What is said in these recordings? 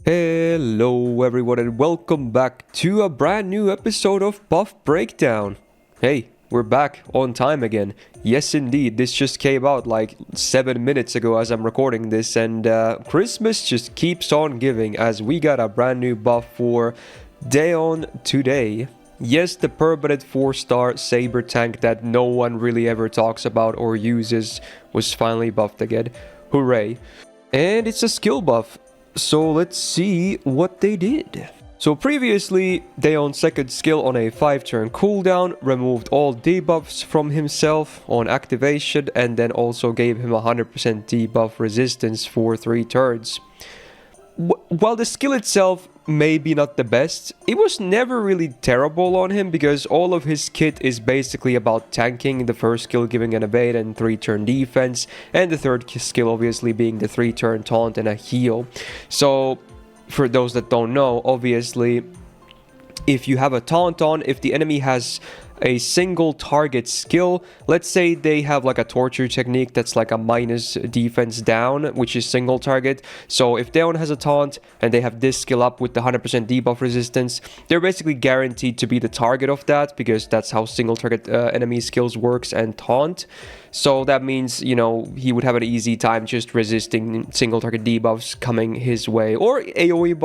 Hello everyone and welcome back to a brand new episode of Buff Breakdown. Hey, we're back on time again. Yes indeed, this just came out like 7 minutes ago as I'm recording this, and Christmas just keeps on giving as we got a brand new buff for Daeon today. Yes, the permanent 4-star saber tank that no one really ever talks about or uses was finally buffed again. Hooray. And it's a skill buff. So let's see what they did. So previously, Daeon's second skill on a 5-turn cooldown removed all debuffs from himself on activation and then also gave him 100% debuff resistance for 3 turns. While the skill itself may be not the best, it was never really terrible on him because all of his kit is basically about tanking, the first skill giving an evade and 3-turn defense, and the third skill obviously being the 3-turn taunt and a heal. So for those that don't know, obviously if you have a taunt on, if the enemy has a single target skill, let's say they have like a torture technique that's like a minus defense down, which is single target. So if Daeon has a taunt and they have this skill up with the 100% debuff resistance, they're basically guaranteed to be the target of that because that's how single target enemy skills works and taunt. So that means, you know, he would have an easy time just resisting single target debuffs coming his way, or AoE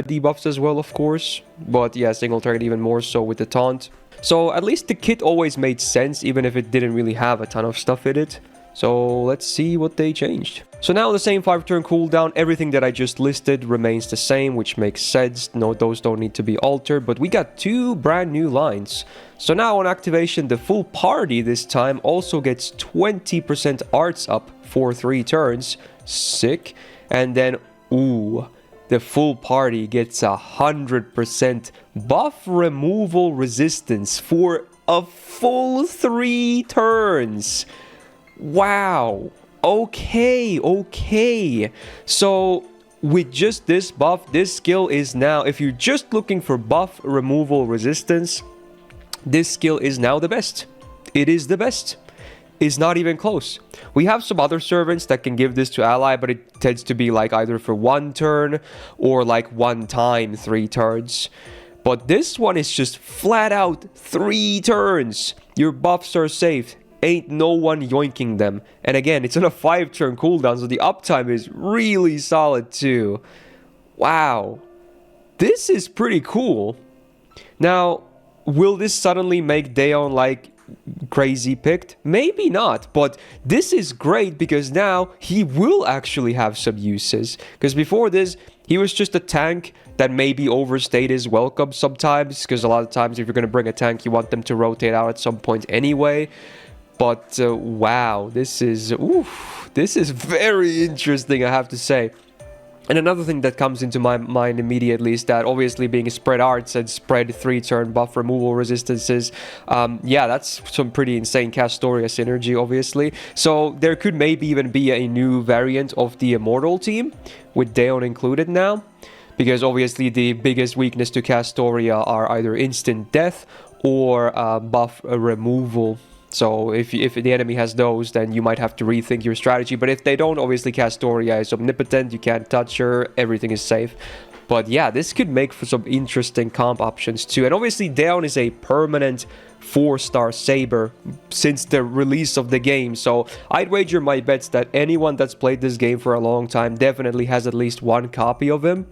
debuffs as well, of course, but yeah, single target even more so with the taunt. So at least the kit always made sense, even if it didn't really have a ton of stuff in it. So let's see what they changed. So now the same 5-turn cooldown, everything that I just listed remains the same, which makes sense. No, those don't need to be altered, but we got 2 brand new lines. So now on activation, the full party this time also gets 20% arts up for 3 turns. Sick. And then, ooh, the full party gets 100% buff removal resistance for a full 3 turns. Wow. Okay. So with just this buff, this skill is now, if you're just looking for buff removal resistance, this skill is now the best. It is the best. Is not even close. We have some other servants that can give this to ally, but it tends to be like either for 1 turn or like 1 time 3 turns. But this one is just flat out 3 turns. Your buffs are safe. Ain't no one yoinking them. And again, it's on a 5-turn cooldown, so the uptime is really solid too. Wow. This is pretty cool. Now, will this suddenly make Daeon like crazy picked? Maybe not, but this is great because now he will actually have some uses, because before this he was just a tank that maybe overstayed his welcome sometimes, because a lot of times if you're going to bring a tank you want them to rotate out at some point anyway. But wow, this is very interesting, I have to say. And another thing that comes into my mind immediately is that obviously being spread arts and spread 3-turn buff removal resistances, yeah, that's some pretty insane Castoria synergy, obviously. So there could maybe even be a new variant of the Immortal team, with Daeon included now. Because obviously the biggest weakness to Castoria are either instant death or buff removal. So if the enemy has those, then you might have to rethink your strategy. But if they don't, obviously Castoria is omnipotent, you can't touch her, everything is safe. But yeah, this could make for some interesting comp options too. And obviously Daeon is a permanent 4-star saber since the release of the game. So I'd wager my bets that anyone that's played this game for a long time definitely has at least 1 copy of him.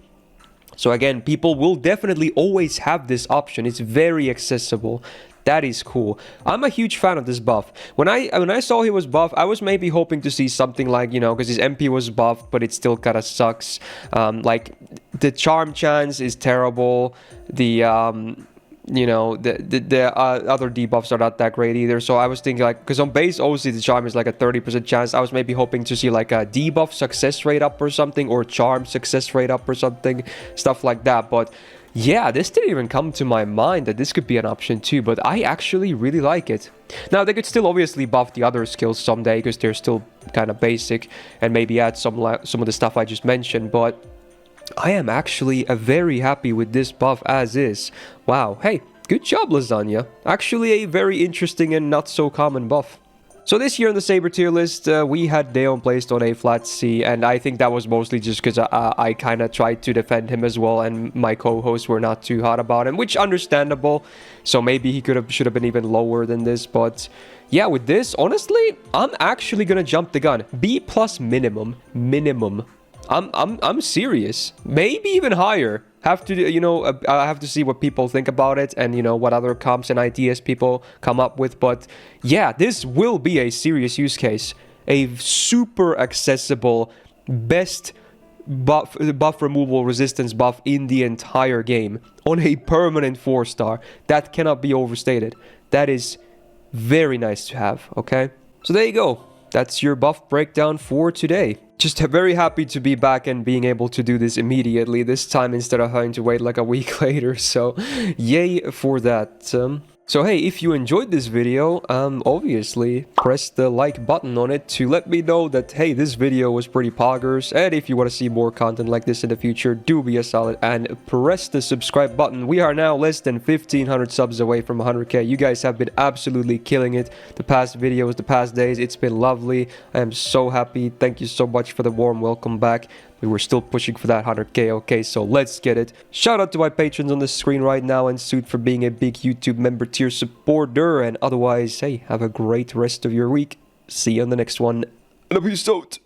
So again, people will definitely always have this option. It's very accessible. That is cool. I'm a huge fan of this buff. When I saw he was buff, I was maybe hoping to see something like, you know, because his MP was buffed, but it still kind of sucks. Like, the charm chance is terrible. The, you know, the other debuffs are not that great either. So I was thinking, like, because on base, obviously, the charm is like a 30% chance. I was maybe hoping to see like a debuff success rate up or something, or charm success rate up or something, stuff like that. But yeah, this didn't even come to my mind that this could be an option too, but I actually really like it. Now, they could still obviously buff the other skills someday because they're still kind of basic, and maybe add some of the stuff I just mentioned, but I am actually very happy with this buff as is. Wow, hey, good job, Lasagna. Actually a very interesting and not so common buff. So this year on the Saber tier list, we had Daeon placed on a flat C, and I think that was mostly just because I kind of tried to defend him as well, and my co-hosts were not too hot about him, which understandable. So maybe he should have been even lower than this, but yeah, with this, honestly, I'm actually gonna jump the gun. B plus minimum. I'm serious. Maybe even higher. Have to, you know, I have to see what people think about it and, you know, what other comps and ideas people come up with. But yeah, this will be a serious use case. A super accessible, best buff removal resistance buff in the entire game on a permanent 4-star. That cannot be overstated. That is very nice to have, okay? So there you go. That's your buff breakdown for today. Just very happy to be back and being able to do this immediately this time instead of having to wait like a week later. So yay for that. So hey, if you enjoyed this video, obviously press the like button on it to let me know that, hey, this video was pretty poggers. And if you want to see more content like this in the future, do be a solid and press the subscribe button. We are now less than 1,500 subs away from 100k. You guys have been absolutely killing it the past videos, the past days. It's been lovely. I am so happy. Thank you so much for the warm welcome back. We were still pushing for that 100k, okay, so let's get it. Shout out to my patrons on the screen right now, and Suit for being a big YouTube member tier supporter. And otherwise, hey, have a great rest of your week. See you on the next one. And peace out.